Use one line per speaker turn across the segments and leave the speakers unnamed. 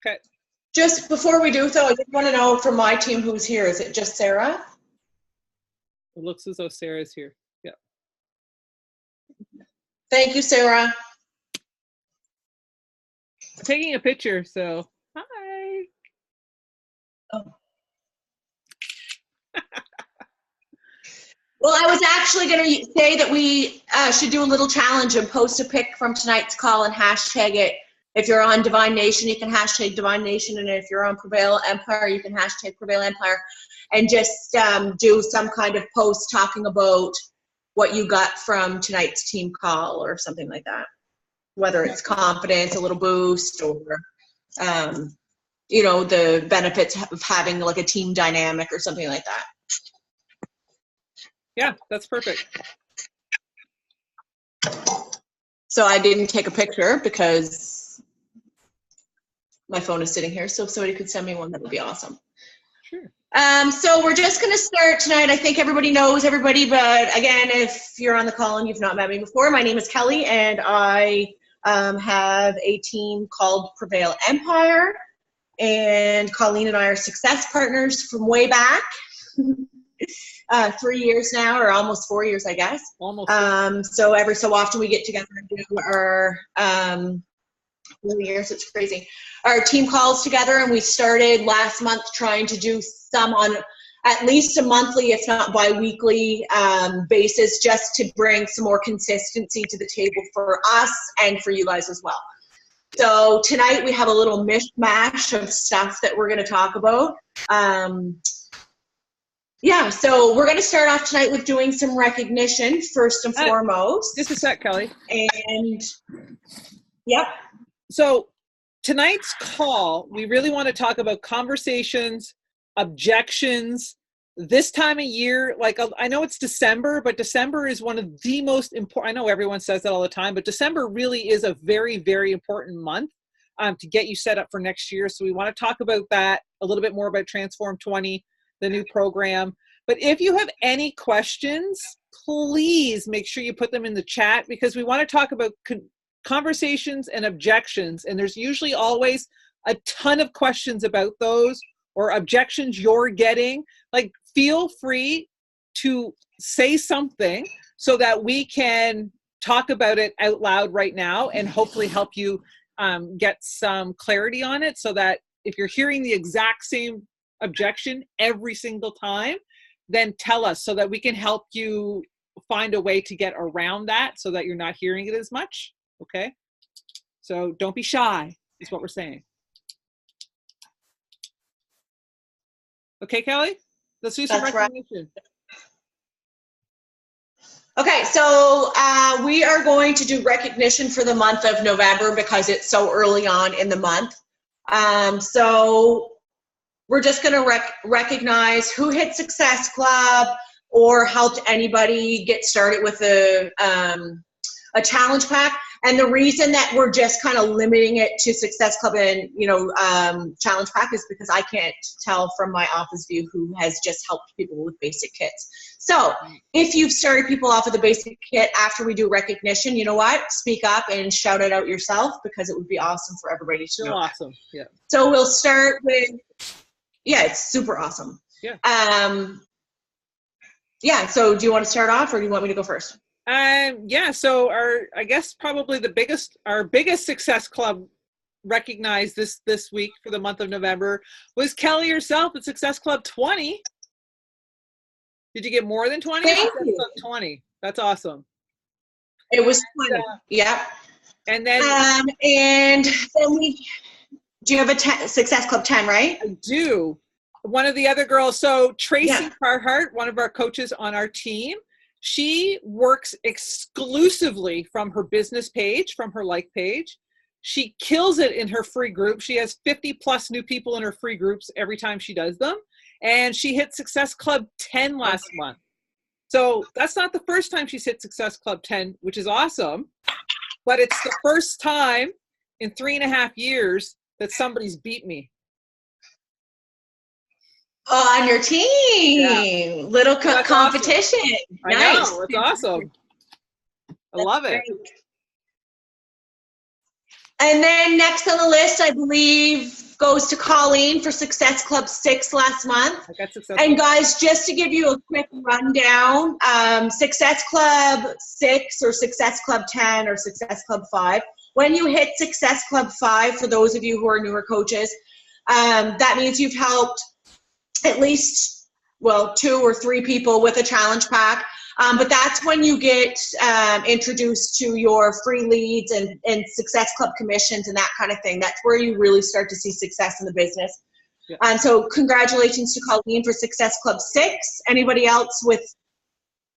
Okay.
Just before we do so, I just want to know from my team who's here. Is it just Sarah?
It looks as though Sarah's here. Yeah.
Thank you, Sarah.
I'm taking a picture, so hi.
Oh. Well, I was actually going to say that we should do a little challenge and post a pic from tonight's call and hashtag it. If you're on Divine Nation, you can hashtag Divine Nation, and if you're on Prevail Empire, you can hashtag Prevail Empire, and just do some kind of post talking about what you got from tonight's team call or something like that. Whether it's confidence, a little boost, or you know, the benefits of having like a team dynamic or something like that.
Yeah, that's perfect.
So I didn't take a picture because my phone is sitting here. So if somebody could send me one, that would be awesome.
Sure.
So we're just going to start tonight. I think everybody knows everybody, but again, if you're on the call and you've not met me before, my name is Kelly, and I have a team called Prevail Empire, and Colleen and I are success partners from way back. 3 years now, or almost 4 years, I guess.
Almost.
So every so often we get together and do our 4 years, it's crazy. Our team calls together, and we started last month trying to do some on at least a monthly, if not bi-weekly basis, just to bring some more consistency to the table for us and for you guys as well. So tonight we have a little mishmash of stuff that we're going to talk about. Yeah, so we're going to start off tonight with doing some recognition first and foremost.
Just a sec, Kelly.
And, yep.
So tonight's call, we really want to talk about conversations, objections. This time of year, like I know it's December, but December is one of the most important, I know everyone says that all the time, but December really is a very, very important month to get you set up for next year. So we want to talk about that, a little bit more about Transform 20, the new program. But if you have any questions, please make sure you put them in the chat, because we want to talk about conversations and objections. And there's usually always a ton of questions about those or objections you're getting. Like, feel free to say something so that we can talk about it out loud right now and hopefully help you get some clarity on it, so that if you're hearing the exact same objection every single time, then tell us so that we can help you find a way to get around that so that you're not hearing it as much. Okay? So don't be shy, is what we're saying. Okay, Kelly? Let's do some recognition.
Right. Okay, so we are going to do recognition for the month of November because it's so early on in the month. So we're just going to recognize who hit Success Club or helped anybody get started with a challenge pack. And the reason that we're just kind of limiting it to Success Club and, you know, challenge pack is because I can't tell from my office view who has just helped people with basic kits. So if you've started people off with a basic kit after we do recognition, you know what? Speak up and shout it out yourself, because it would be awesome for everybody to know.
Awesome, yeah.
So we'll start with, yeah, it's super awesome.
Yeah.
Yeah, so do you want to start off, or do you want me to go first?
Yeah, so I guess probably our biggest Success Club recognized this week for the month of November was Kelly herself at Success Club 20. Did you get more than 20?
Thank you.
20. That's awesome.
It was 20. Yeah.
And then
and then do you have a Success Club 10, right?
I do. One of the other girls, so Tracy Carhart, one of our coaches on our team, she works exclusively from her business page, from her like page. She kills it in her free group. She has 50 plus new people in her free groups every time she does them. And she hit Success Club 10 last month. So that's not the first time she's hit Success Club 10, which is awesome. But it's the first time in 3.5 years that somebody's beat me.
Oh, on your team. Yeah. Little competition.
Awesome. Nice. I know. It's awesome. I love it.
And then next on the list, I believe goes to Colleen for Success Club 6 last month.
I got Success
And
Club.
guys, just to give you a quick rundown, Success Club 6 or Success Club 10 or Success Club 5, when you hit Success Club 5, for those of you who are newer coaches, that means you've helped at least, well, 2 or 3 people with a challenge pack. But that's when you get introduced to your free leads and Success Club commissions and that kind of thing. That's where you really start to see success in the business.
Yeah.
So congratulations to Colleen for Success Club 6. Anybody else with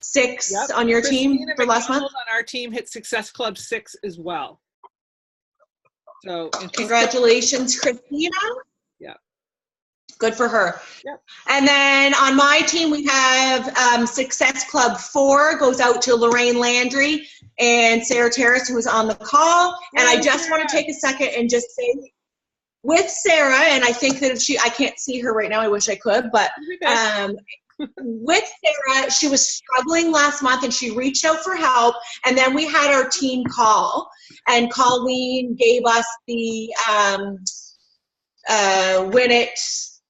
6 on your team for last month?
On our team hit Success Club 6 as well. So
congratulations, Christina.
Yeah.
Good for her.
Yep.
And then on my team, we have Success Club 4 goes out to Lorraine Landry and Sarah Terrace, who was on the call. And I just want to take a second and just say, with Sarah, and I think that if I can't see her right now, I wish I could, but with Sarah, she was struggling last month and she reached out for help. And then we had our team call, and Colleen gave us the Win It.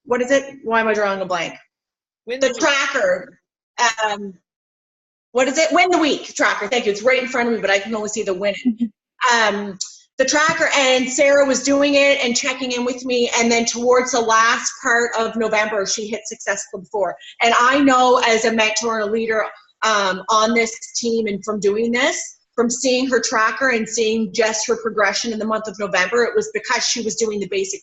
What is it? Why am I drawing a blank? The tracker. What is it? Win the Week tracker. Thank you. It's right in front of me, but I can only see the Win It. The tracker, and Sarah was doing it and checking in with me, and then towards the last part of November, she hit Success Club 4. And I know as a mentor and a leader on this team, and from doing this, from seeing her tracker and seeing just her progression in the month of November, it was because she was doing the basic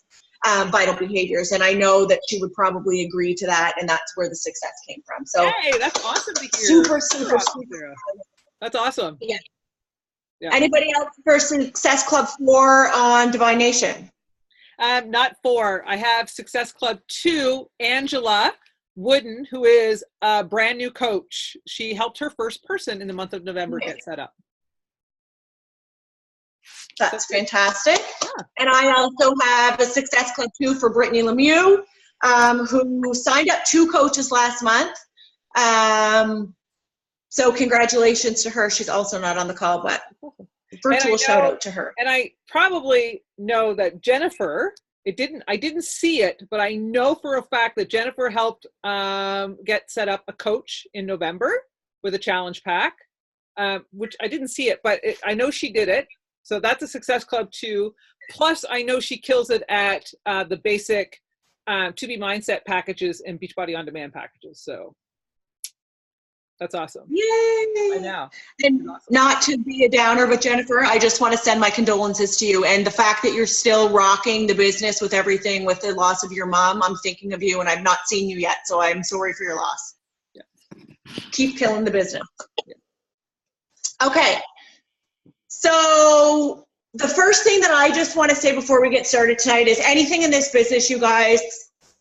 vital behaviors, and I know that she would probably agree to that, and that's where the success came from. So
hey, that's awesome to hear.
Super.
That's awesome.
Yeah.
Yeah.
Anybody else for Success Club 4 on Divine Nation?
Not 4. I have Success Club 2, Angela Wooden, who is a brand new coach. She helped her first person in the month of November get set up.
That's fantastic. Yeah. And I also have a Success Club 2 for Brittany Lemieux, who signed up 2 coaches last month. So congratulations to her. She's also not on the call, but virtual shout out to her.
And I probably know that Jennifer, I didn't see it, but I know for a fact that Jennifer helped get set up a coach in November with a challenge pack, which I didn't see it, but I know she did it. So that's a Success Club 2. Plus, I know she kills it at the basic To Be Mindset packages and Beachbody On Demand packages. So that's awesome.
Yay!
I know.
And awesome. Not to be a downer, but Jennifer, I just want to send my condolences to you. And the fact that you're still rocking the business with everything, with the loss of your mom, I'm thinking of you, and I've not seen you yet, so I'm sorry for your loss.
Yeah.
Keep killing the business. Yeah. Okay. So the first thing that I just want to say before we get started tonight is anything in this business, you guys,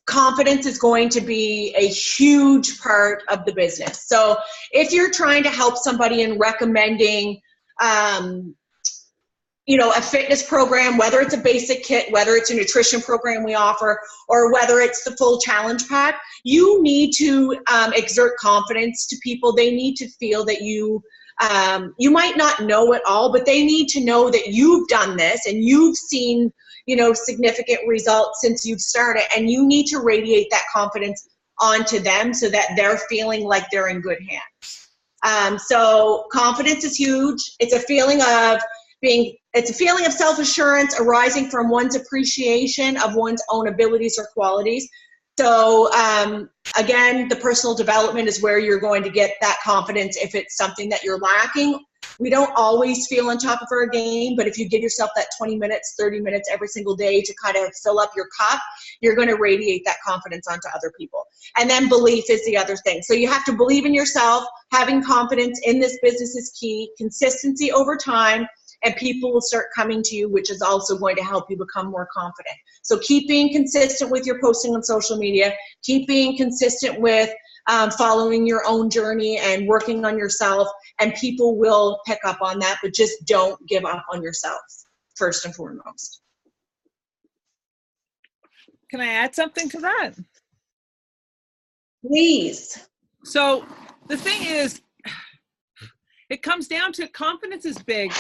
confidence is going to be a huge part of the business. So if you're trying to help somebody in recommending, a fitness program, whether it's a basic kit, whether it's a nutrition program we offer, or whether it's the full challenge pack, you need to exert confidence to people. They need to feel that you might not know it all, but they need to know that you've done this and you've seen significant results since you've started, and you need to radiate that confidence onto them so that they're feeling like they're in good hands. So confidence is huge. It's a feeling of self-assurance arising from one's appreciation of one's own abilities or qualities. So again, the personal development is where you're going to get that confidence if it's something that you're lacking. We don't always feel on top of our game, but if you give yourself that 20 minutes, 30 minutes every single day to kind of fill up your cup, you're going to radiate that confidence onto other people. And then belief is the other thing. So you have to believe in yourself. Having confidence in this business is key. Consistency over time, and people will start coming to you, which is also going to help you become more confident. So keep being consistent with your posting on social media. Keep being consistent with following your own journey and working on yourself, and people will pick up on that, but just don't give up on yourself first and foremost.
Can I add something to that?
Please.
So the thing is, it comes down to confidence is big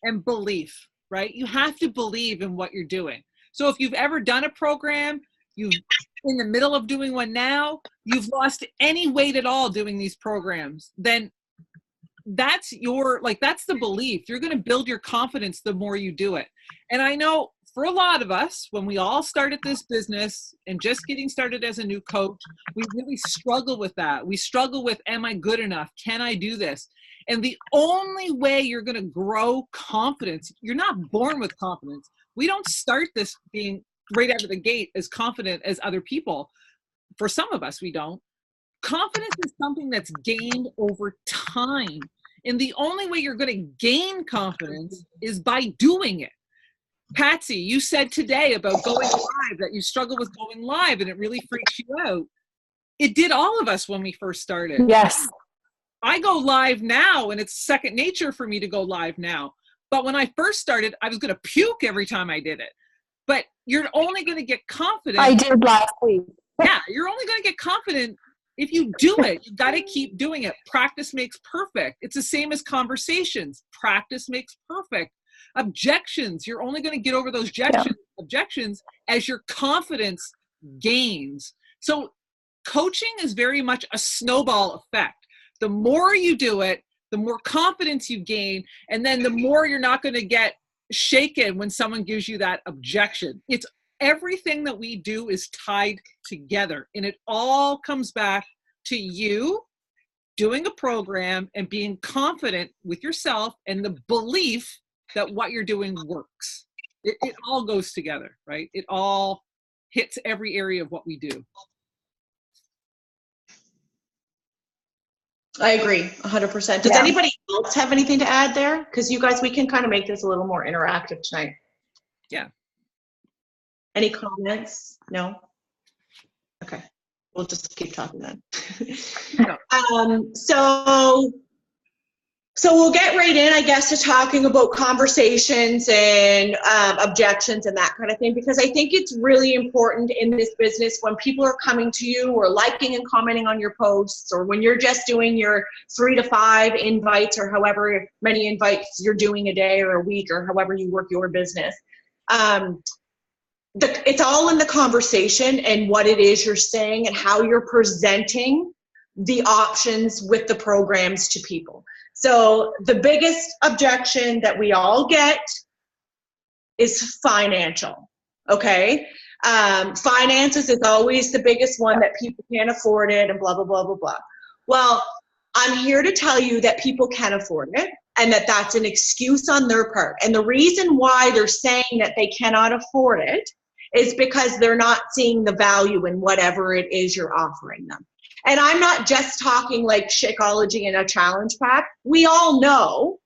and belief, right? You have to believe in what you're doing. So if you've ever done a program, you've in the middle of doing one now, you've lost any weight at all doing these programs, then that's that's the belief. You're going to build your confidence the more you do it. And I know for a lot of us, when we all started this business and just getting started as a new coach, we really struggle with that. We struggle with, am I good enough? Can I do this? And the only way you're going to grow confidence, you're not born with confidence. We don't start this being right out of the gate as confident as other people. For some of us, we don't. Confidence is something that's gained over time. And the only way you're going to gain confidence is by doing it. Patsy, you said today about going live, that you struggle with going live and it really freaks you out. It did all of us when we first started.
Yes.
I go live now and it's second nature for me to go live now. But when I first started, I was going to puke every time I did it. But you're only going to get confident.
I did last week.
Yeah, you're only going to get confident if you do it. You got to keep doing it. Practice makes perfect. It's the same as conversations. Practice makes perfect. Objections, you're only going to get over those objections as your confidence gains. So coaching is very much a snowball effect. The more you do it, the more confidence you gain, and then the more you're not going to get shaken when someone gives you that objection. It's everything that we do is tied together, and it all comes back to you doing a program and being confident with yourself and the belief that what you're doing works. It all goes together, right? It all hits every area of what we do.
I agree 100%. Does anybody else have anything to add there? Because you guys, we can kind of make this a little more interactive tonight.
Yeah.
Any comments? No? Okay. We'll just keep talking then. So we'll get right in, I guess, to talking about conversations and objections and that kind of thing, because I think it's really important in this business when people are coming to you or liking and commenting on your posts, or when you're just doing your 3 to 5 invites or however many invites you're doing a day or a week or however you work your business. It's all in the conversation and what it is you're saying and how you're presenting the options with the programs to people. So the biggest objection that we all get is financial, okay? Finances is always the biggest one, that people can't afford it and blah, blah, blah, blah, blah. Well, I'm here to tell you that people can afford it and that that's an excuse on their part. And the reason why they're saying that they cannot afford it is because they're not seeing the value in whatever it is you're offering them. And I'm not just talking like Shakeology and a challenge pack. We all know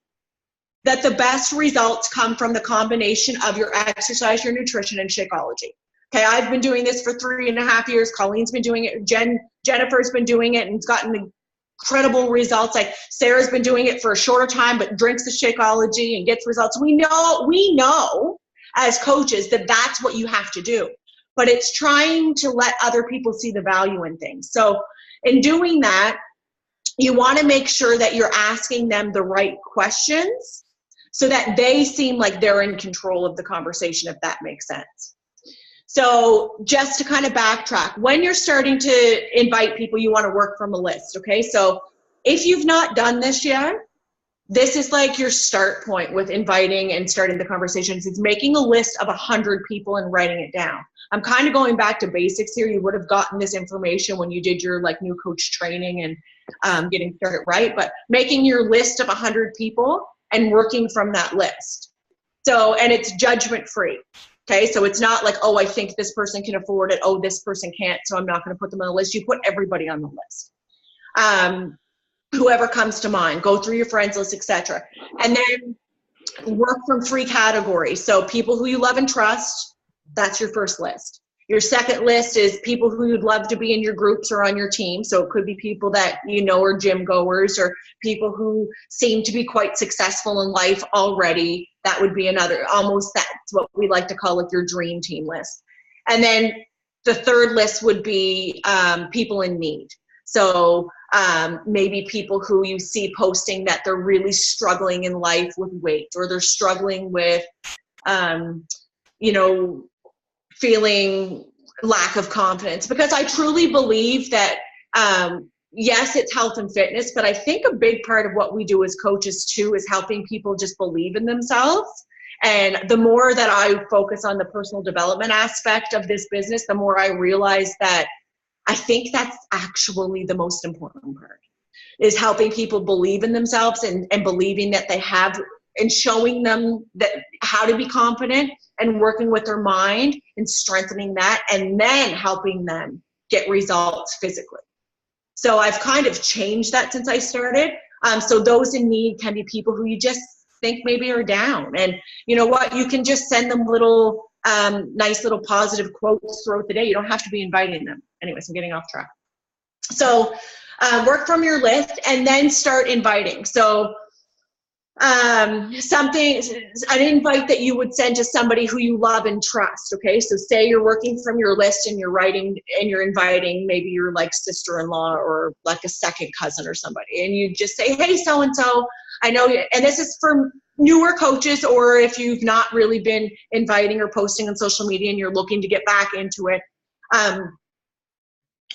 that the best results come from the combination of your exercise, your nutrition, and Shakeology. Okay, I've been doing this for 3.5 years. Colleen's been doing it. Jennifer's been doing it and it's gotten incredible results. Like Sarah's been doing it for a shorter time, but drinks the Shakeology and gets results. We know as coaches that that's what you have to do. But it's trying to let other people see the value in things. So in doing that, you want to make sure that you're asking them the right questions so that they seem like they're in control of the conversation, if that makes sense. So just to kind of backtrack, when you're starting to invite people, you want to work from a list, okay? So if you've not done this yet, this is like your start point with inviting and starting the conversations. It's making a list of 100 people and writing it down. I'm kind of going back to basics here. You would have gotten this information when you did your like new coach training and getting started, right? But making your list of 100 people and working from that list. So, and it's judgment free. Okay, so it's not like, oh, I think this person can afford it. Oh, this person can't, so I'm not going to put them on the list. You put everybody on the list. Whoever comes to mind, go through your friends list, etc. And then work from 3 categories. So people who you love and trust, that's your first list. Your second list is people who you'd love to be in your groups or on your team. So it could be people that you know are gym goers or people who seem to be quite successful in life already. That would be another, almost that's what we like to call like your dream team list. And then the third list would be people in need. So maybe people who you see posting that they're really struggling in life with weight, or they're struggling with, feeling lack of confidence, because I truly believe that, yes, it's health and fitness, but I think a big part of what we do as coaches too is helping people just believe in themselves. And the more that I focus on the personal development aspect of this business, the more I realize that I think that's actually the most important part, is helping people believe in themselves and believing that they have, and showing them that how to be confident and working with their mind and strengthening that, and then helping them get results physically. So I've kind of changed that since I started. So those in need can be people who you just think maybe are down. And you know what? You can just send them little nice little positive quotes throughout the day. You don't have to be inviting them. Anyways, I'm getting off track. So work from your list and then start inviting. So something, an invite that you would send to somebody who you love and trust. Okay, so say you're working from your list and you're writing and you're inviting maybe your like sister-in-law or like a second cousin or somebody, and you just say, hey, so and so, I know you, and this is for newer coaches, or if you've not really been inviting or posting on social media and you're looking to get back into it,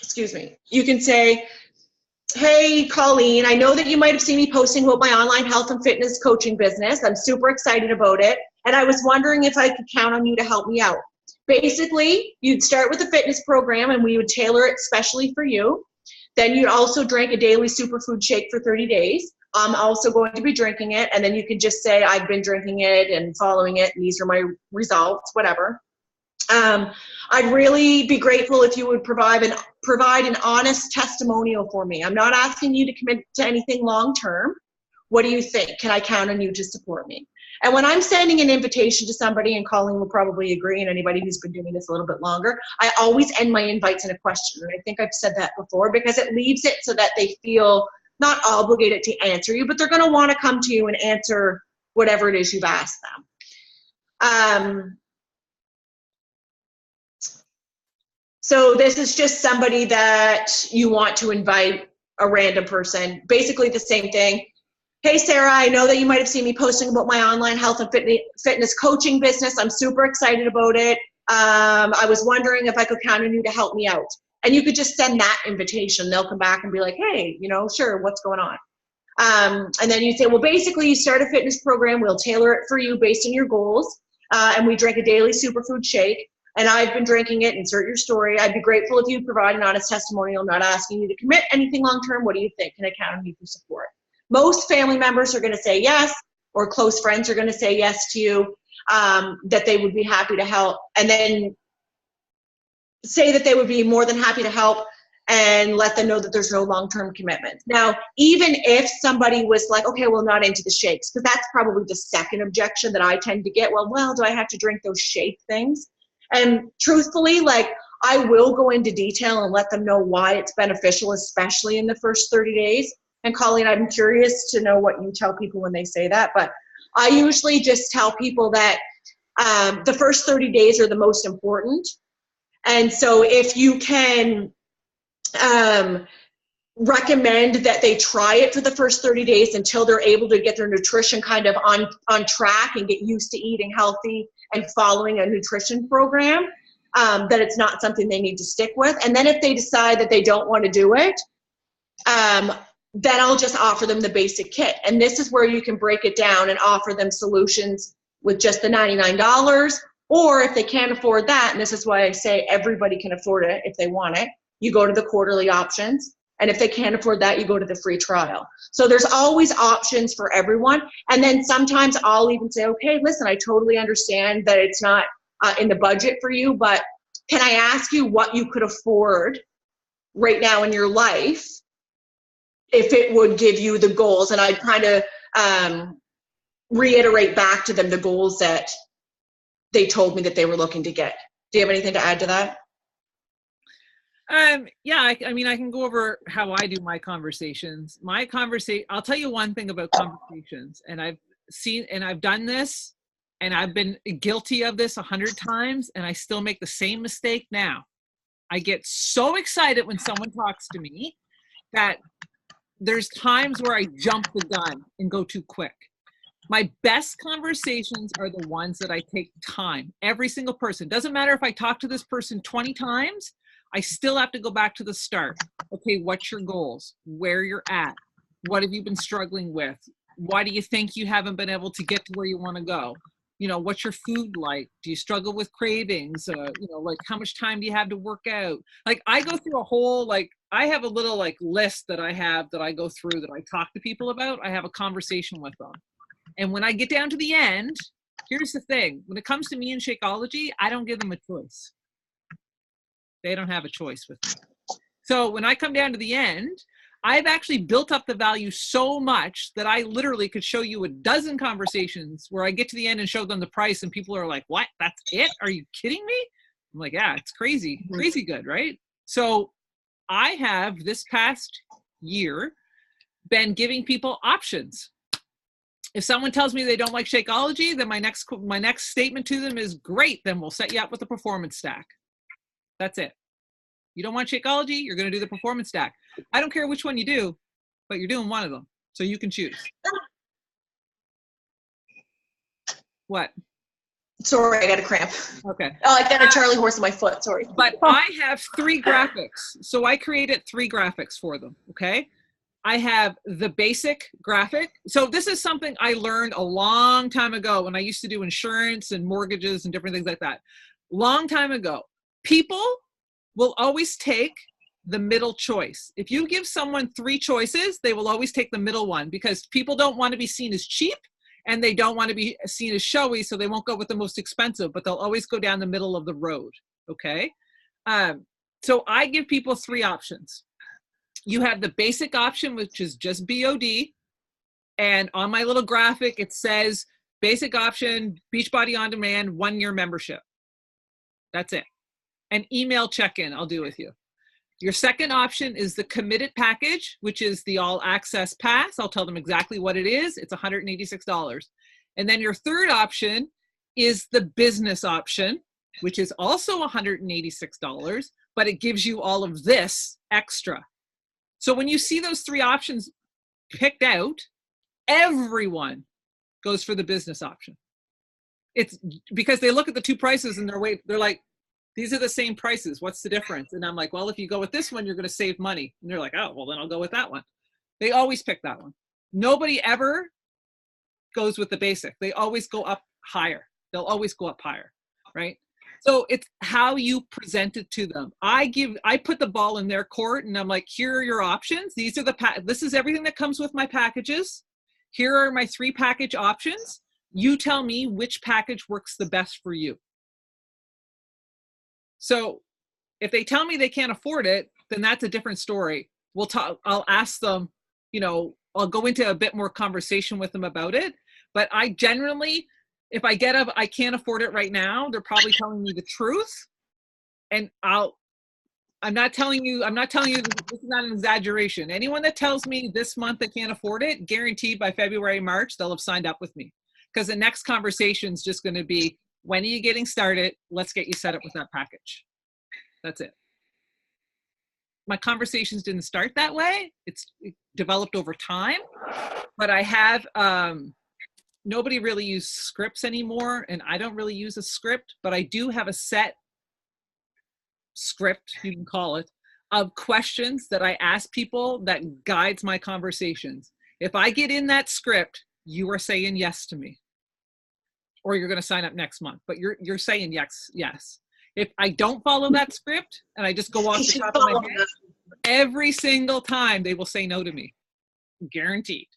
excuse me, you can say, hey, Colleen, I know that you might have seen me posting about my online health and fitness coaching business. I'm super excited about it. And I was wondering if I could count on you to help me out. Basically, you'd start with a fitness program and we would tailor it specially for you. Then you'd also drink a daily superfood shake for 30 days. I'm also going to be drinking it. And then you can just say, I've been drinking it and following it, and these are my results, whatever. I'd really be grateful if you would provide an honest testimonial for me. I'm not asking you to commit to anything long-term. What do you think? Can I count on you to support me? And when I'm sending an invitation to somebody, and Colleen will probably agree, and anybody who's been doing this a little bit longer, I always end my invites in a question. And I think I've said that before, because it leaves it so that they feel not obligated to answer you, but they're going to want to come to you and answer whatever it is you've asked them. So this is just somebody that you want to invite, a random person. Basically the same thing. Hey, Sarah, I know that you might have seen me posting about my online health and fitness coaching business. I'm super excited about it. I was wondering if I could count on you to help me out. And you could just send that invitation. They'll come back and be like, hey, you know, sure, what's going on? And then you say, well, basically you start a fitness program. We'll tailor it for you based on your goals. And we drink a daily superfood shake. And I've been drinking it, insert your story. I'd be grateful if you provide an honest testimonial. I'm not asking you to commit anything long-term. What do you think? Can I count on you for support? Most family members are going to say yes, or close friends are going to say yes to you, that they would be happy to help. And then say that they would be more than happy to help, and let them know that there's no long-term commitment. Now, even if somebody was like, okay, well, not into the shakes, because that's probably the second objection that I tend to get. Well, do I have to drink those shake things? And truthfully, like, I will go into detail and let them know why it's beneficial, especially in the first 30 days. And Colleen, I'm curious to know what you tell people when they say that, but I usually just tell people that the first 30 days are the most important. And so if you can recommend that they try it for the first 30 days until they're able to get their nutrition kind of on track and get used to eating healthy and following a nutrition program, that it's not something they need to stick with. And then if they decide that they don't want to do it, then I'll just offer them the basic kit. And this is where you can break it down and offer them solutions with just the $99. Or if they can't afford that, and this is why I say everybody can afford it if they want it, you go to the quarterly options. And if they can't afford that, you go to the free trial. So there's always options for everyone. And then sometimes I'll even say, okay, listen, I totally understand that it's not in the budget for you, but can I ask you what you could afford right now in your life if it would give you the goals? And I'd kind of reiterate back to them the goals that they told me that they were looking to get. Do you have anything to add to that?
Yeah, I mean, I can go over how I do my conversations. I'll tell you one thing about conversations, and I've done this, and I've been guilty of this 100 times, and I still make the same mistake now. I get so excited when someone talks to me that there's times where I jump the gun and go too quick. My best conversations are the ones that I take time. Every single person. Doesn't matter if I talk to this person 20 times, I still have to go back to the start. Okay, what's your goals? Where you're at? What have you been struggling with? Why do you think you haven't been able to get to where you want to go? You know, what's your food like? Do you struggle with cravings? You know, like how much time do you have to work out? Like I go through a whole, like I have a little like list that I have that I go through that I talk to people about. I have a conversation with them. And when I get down to the end, here's the thing. When it comes to me and Shakeology, I don't give them a choice. They don't have a choice with me. So when I come down to the end, I've actually built up the value so much that I literally could show you a dozen conversations where I get to the end and show them the price and people are like, what? That's it? Are you kidding me? I'm like, yeah, it's crazy, crazy good, right? So I have this past year been giving people options. If someone tells me they don't like Shakeology, then my next statement to them is, great, then we'll set you up with a performance stack. That's it. You don't want Shakeology, you're going to do the performance stack. I don't care which one you do, but you're doing one of them, so you can choose. What?
Sorry, I got a cramp.
Okay.
Oh, I got a Charlie horse in my foot, sorry.
But I have 3 graphics. So I created 3 graphics for them, okay? I have the basic graphic. So this is something I learned a long time ago when I used to do insurance and mortgages and different things like that. Long time ago. People will always take the middle choice. If you give someone 3 choices, they will always take the middle one because people don't want to be seen as cheap and they don't want to be seen as showy, so they won't go with the most expensive, but they'll always go down the middle of the road, okay? So I give people 3 options. You have the basic option, which is just BOD, and on my little graphic, it says basic option, Beachbody On Demand, 1-year membership. That's it. An email check-in I'll do with you. Your second option is the committed package, which is the all access pass. I'll tell them exactly what it is. It's $186. And then your third option is the business option, which is also $186, but it gives you all of this extra. So when you see those 3 options picked out, everyone goes for the business option. It's because they look at the 2 prices and they're like, these are the same prices. What's the difference? And I'm like, well, if you go with this one, you're going to save money. And they're like, oh, well, then I'll go with that one. They always pick that one. Nobody ever goes with the basic. They always go up higher. They'll always go up higher, right? So it's how you present it to them. I put the ball in their court and I'm like, here are your options. These are this is everything that comes with my packages. Here are my 3 package options. You tell me which package works the best for you. So if they tell me they can't afford it, then that's a different story. I'll ask them, you know, I'll go into a bit more conversation with them about it. But I generally, if I can't afford it right now, they're probably telling me the truth. And I'm not telling you, this is not an exaggeration. Anyone that tells me this month they can't afford it, guaranteed by February, March, they'll have signed up with me. Because the next conversation is just going to be, when are you getting started? Let's get you set up with that package. That's it. My conversations didn't start that way. It developed over time. But I have, nobody really uses scripts anymore, and I don't really use a script, but I do have a set script, you can call it, of questions that I ask people that guides my conversations. If I get in that script, you are saying yes to me. Or you're going to sign up next month, but you're saying yes. If I don't follow that script and I just go off the top of my head, every single time they will say no to me, guaranteed.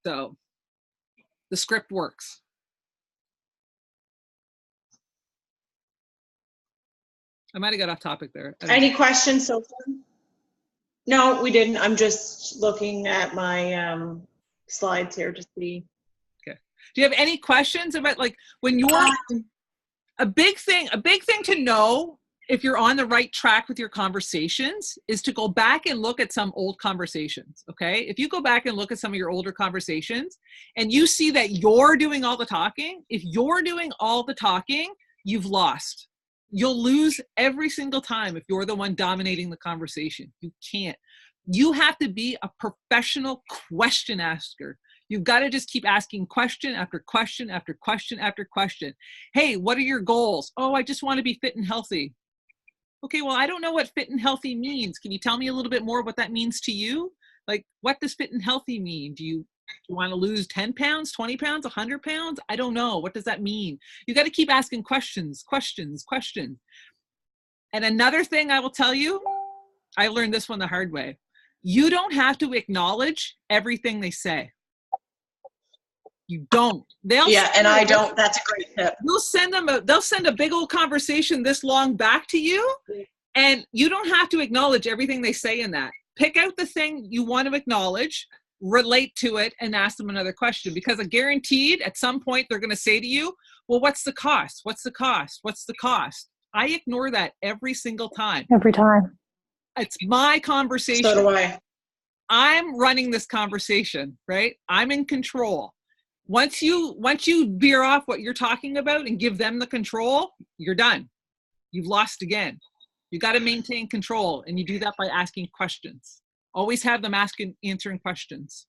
So the script works. I might have got off topic there.
Any questions so far? No, we didn't. I'm just looking at my slides here to see.
Do you have any questions about, like, when you're a big thing to know if you're on the right track with your conversations is to go back and look at some old conversations, okay? If you go back and look at some of your older conversations and you see that you're doing all the talking, if you're doing all the talking, you've lost. You'll lose every single time if you're the one dominating the conversation. You can't. You have to be a professional question asker. You've got to just keep asking question after question after question after question. Hey, what are your goals? Oh, I just want to be fit and healthy. Okay, well, I don't know what fit and healthy means. Can you tell me a little bit more what that means to you? Like, what does fit and healthy mean? Do you want to lose 10 pounds, 20 pounds, 100 pounds? I don't know. What does that mean? You got to keep asking questions. And another thing I will tell you, I learned this one the hard way. You don't have to acknowledge everything they say. You don't.
I don't. That's a great tip.
They'll send a big old conversation this long back to you, and you don't have to acknowledge everything they say in that. Pick out the thing you want to acknowledge, relate to it, and ask them another question, because I guaranteed at some point they're going to say to you, well, what's the cost? What's the cost? What's the cost? I ignore that every single time.
Every time.
It's my conversation.
So do I.
I'm running this conversation, right? I'm in control. Once you veer off what you're talking about and give them the control, you're done. You've lost again. You got to maintain control, and you do that by asking questions. Always have them answering questions.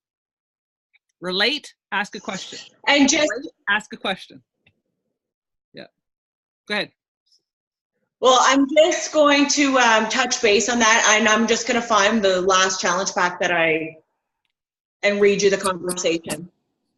Relate, ask a question.
And just
ask a question. Yeah. Go ahead.
Well, I'm just going to touch base on that, and I'm just going to find the last challenge pack and read you the conversation.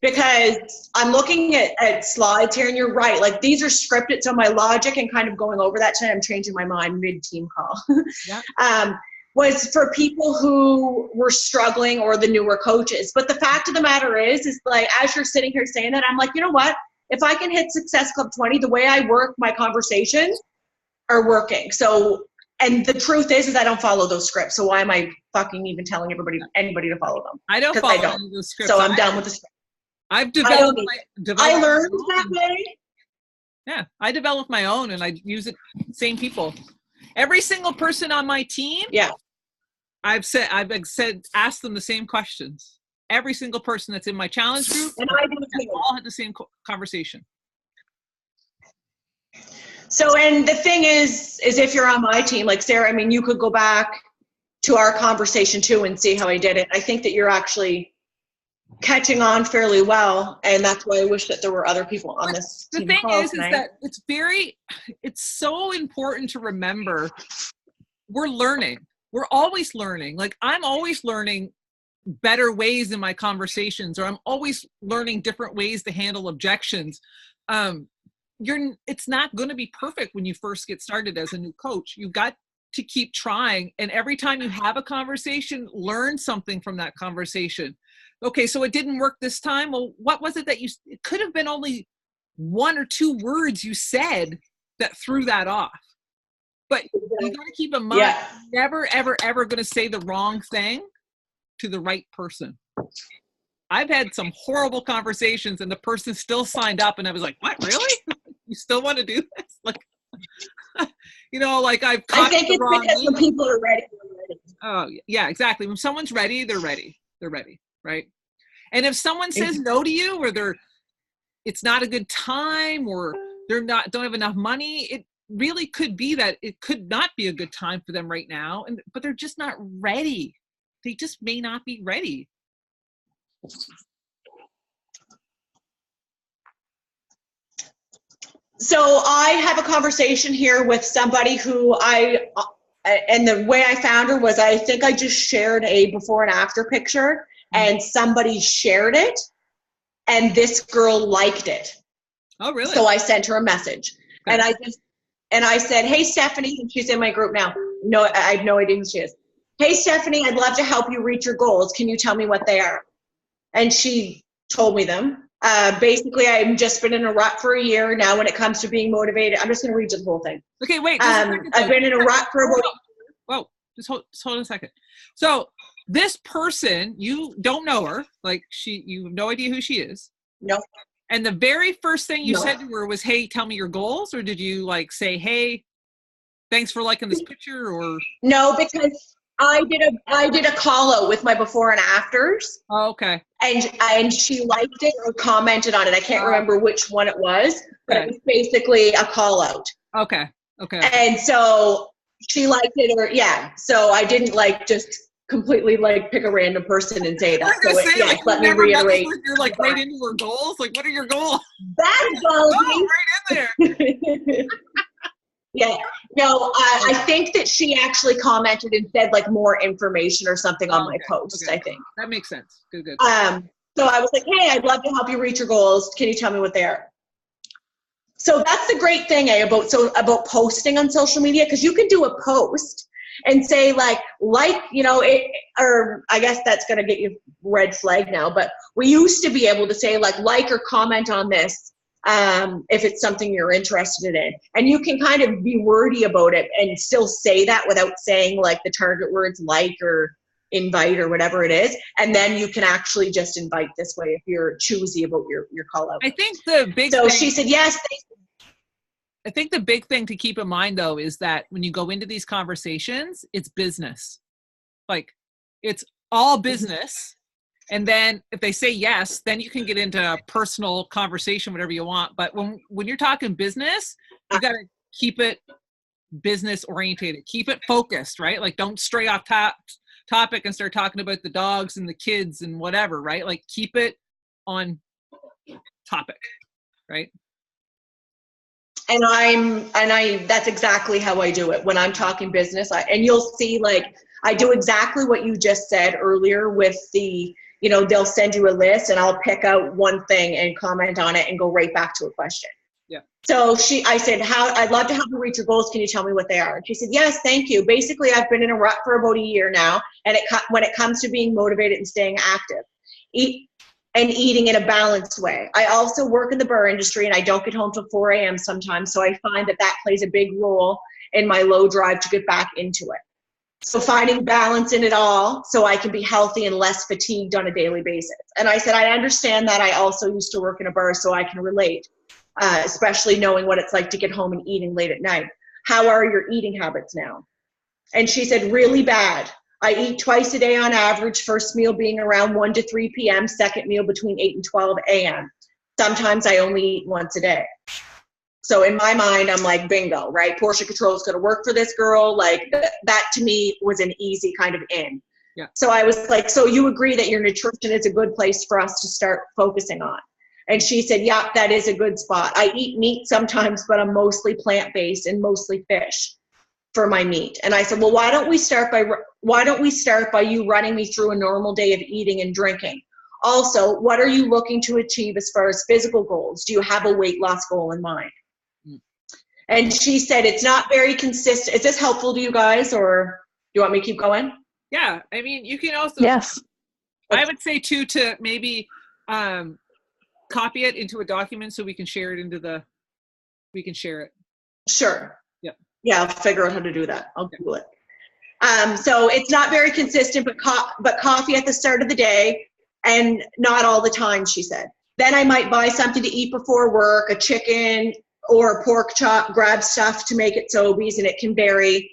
Because I'm looking at slides here, and you're right. Like, these are scripted, so my logic and kind of going over that tonight, I'm changing my mind mid-team call. Yeah. Was for people who were struggling or the newer coaches. But the fact of the matter is like, as you're sitting here saying that, I'm like, you know what? If I can hit Success Club 20, the way I work my conversations are working. So, and the truth is I don't follow those scripts. So why am I fucking even telling anybody to follow them?
I don't follow any of those scripts.
So I'm done with the script.
I've developed
I learned that way.
Yeah, I developed my own, and I use it. Same people. Every single person on my team.
Yeah.
I've said, ask them the same questions. Every single person that's in my challenge group,
and I do
all had the same conversation.
So, and the thing is if you're on my team, like Sarah, I mean, you could go back to our conversation too and see how I did it. I think that you're actually catching on fairly well, and that's why I wish that there were other people on this team.
The thing is that it's so important to remember we're learning. We're always learning. Like, I'm always learning better ways in my conversations, or I'm always learning different ways to handle objections. It's not going to be perfect when you first get started as a new coach. You've got to keep trying, and every time you have a conversation, learn something from that conversation. Okay, so it didn't work this time. Well, what was it that it could have been only 1 or 2 words you said that threw that off. But you got to keep in mind, never, ever, ever going to say the wrong thing to the right person. I've had some horrible conversations, and the person still signed up, and I was like, what, really? You still want to do this? Like, like I've caught the wrong
because when people are ready, they're ready.
Oh, yeah, exactly. When someone's ready, they're ready. They're ready, right? And if someone says no to you, or it's not a good time, or don't have enough money, it really could be that it could not be a good time for them right now, but they're just not ready. They just may not be ready.
So I have a conversation here with somebody who and the way I found her was, I think I just shared a before and after picture, and somebody shared it, and this girl liked it.
Oh, really?
So I sent her a message, and I said, hey, Stephanie, and she's in my group now. No, I have no idea who she is. Hey, Stephanie, I'd love to help you reach your goals. Can you tell me what they are? And she told me them. Basically, I've just been in a rut for a year now when it comes to being motivated. I'm just going to read you the whole thing.
Okay, wait.
I've been in a rut for about...
Whoa, just hold on a second. So this person, you don't know her. Like, you have no idea who she is.
No.
And the very first thing you said to her was, hey, tell me your goals? Or did you say, hey, thanks for liking this picture? Or
no, because I did a call out with my before and afters.
Oh, okay.
And she liked it or commented on it. I can't remember which one it was, but it was basically a call out.
Okay.
And so she liked it, so I didn't just completely like pick a random person and say that. So
say,
yes, let me reiterate.
You're like right into her goals. Like, what are your goals?
That's
Oh, right in there.
Yeah, no, I think that she actually commented and said like more information or something on my post.
Okay.
I think
that makes sense. Good.
So I was like, hey, I'd love to help you reach your goals. Can you tell me what they are? So that's the great thing about posting on social media, because you can do a post and say like or I guess that's gonna get you red flag now, but we used to be able to say like or comment on this if it's something you're interested in, and you can kind of be wordy about it and still say that without saying like the target words like or invite or whatever it is, and then you can actually just invite this way if you're choosy about your call out.
I think the big
so
thing,
she said yes.
I think the big thing to keep in mind though is that when you go into these conversations, it's business. Like, it's all business. And then if they say yes, then you can get into a personal conversation, whatever you want. But when you're talking business, you got to keep it business orientated, keep it focused, right? Like, don't stray off topic and start talking about the dogs and the kids and whatever, right? Like, keep it on topic, right?
And that's exactly how I do it when I'm talking business. And you'll see, like, I do exactly what you just said earlier with the, they'll send you a list and I'll pick out one thing and comment on it and go right back to a question.
Yeah.
So I said, I'd love to help you reach your goals. Can you tell me what they are? And she said, yes, thank you. Basically, I've been in a rut for about a year now. And when it comes to being motivated and staying active, eating in a balanced way. I also work in the bar industry and I don't get home till 4 a.m. sometimes. So I find that plays a big role in my low drive to get back into it. So finding balance in it all so I can be healthy and less fatigued on a daily basis. And I said, I understand that. I also used to work in a bar, so I can relate, especially knowing what it's like to get home and eating late at night. How are your eating habits now? And she said, really bad. I eat twice a day on average, first meal being around 1 to 3 p.m., second meal between 8 and 12 a.m. Sometimes I only eat once a day. So in my mind, I'm like, bingo, right? Portion control is going to work for this girl. Like, that to me was an easy kind of in.
Yeah.
So I was like, so you agree that your nutrition is a good place for us to start focusing on? And she said, yeah, that is a good spot. I eat meat sometimes, but I'm mostly plant-based and mostly fish for my meat. And I said, well, why don't we start by you running me through a normal day of eating and drinking? Also, what are you looking to achieve as far as physical goals? Do you have a weight loss goal in mind? And she said, it's not very consistent. Is this helpful to you guys, or do you want me to keep going?
Yeah. I mean, you can also,
yes.
I would say too, to maybe copy it into a document so we can share it we can share it.
Sure.
Yeah.
Yeah, I'll figure out how to do that. I'll Google it. So it's not very consistent, but coffee at the start of the day and not all the time, she said. Then I might buy something to eat before work, a chicken or a pork chop, grab stuff to make it Sobeys, and it can vary.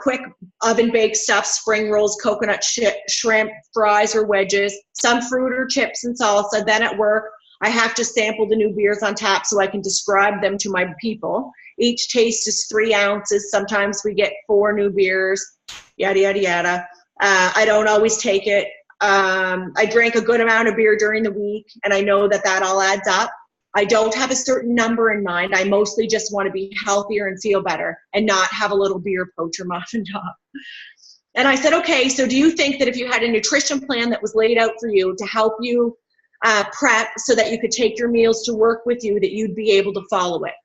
Quick oven-baked stuff, spring rolls, coconut shrimp, fries or wedges, some fruit or chips and salsa. Then at work, I have to sample the new beers on tap so I can describe them to my people. Each taste is 3 ounces. Sometimes we get 4 new beers, yada, yada, yada. I don't always take it. I drank a good amount of beer during the week, and I know that all adds up. I don't have a certain number in mind. I mostly just want to be healthier and feel better and not have a little beer poacher muffin top. And I said, okay, so do you think that if you had a nutrition plan that was laid out for you to help you prep so that you could take your meals to work with you, that you'd be able to follow it?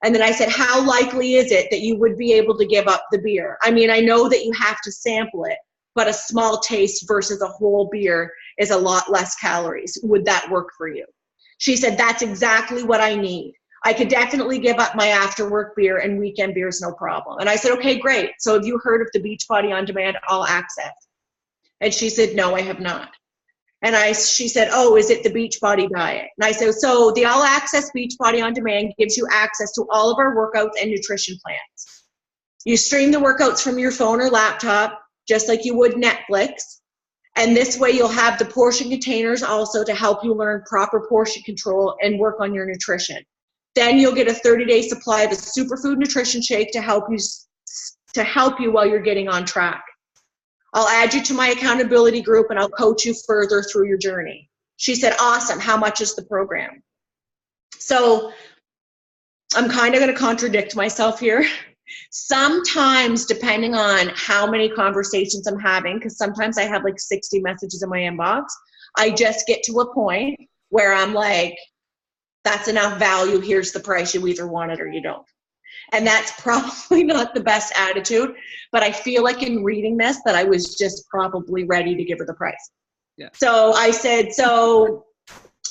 And then I said, how likely is it that you would be able to give up the beer? I mean, I know that you have to sample it, but a small taste versus a whole beer is a lot less calories. Would that work for you? She said, that's exactly what I need. I could definitely give up my after work beer and weekend beers, no problem. And I said, okay, great. So have you heard of the Beachbody On Demand All Access? And she said, no, I have not. And she said, oh, is it the Beachbody diet? And I said, so the All Access Beachbody On Demand gives you access to all of our workouts and nutrition plans. You stream the workouts from your phone or laptop, just like you would Netflix. And this way you'll have the portion containers also to help you learn proper portion control and work on your nutrition. Then you'll get a 30-day supply of a superfood nutrition shake to help you while you're getting on track. I'll add you to my accountability group and I'll coach you further through your journey. She said, awesome. How much is the program? So I'm kind of going to contradict myself here. Sometimes, depending on how many conversations I'm having, because sometimes I have like 60 messages in my inbox, I just get to a point where I'm like, that's enough value. Here's the price. You either want it or you don't. And that's probably not the best attitude, but I feel like in reading this that I was just probably ready to give her the price.
Yeah.
So I said, so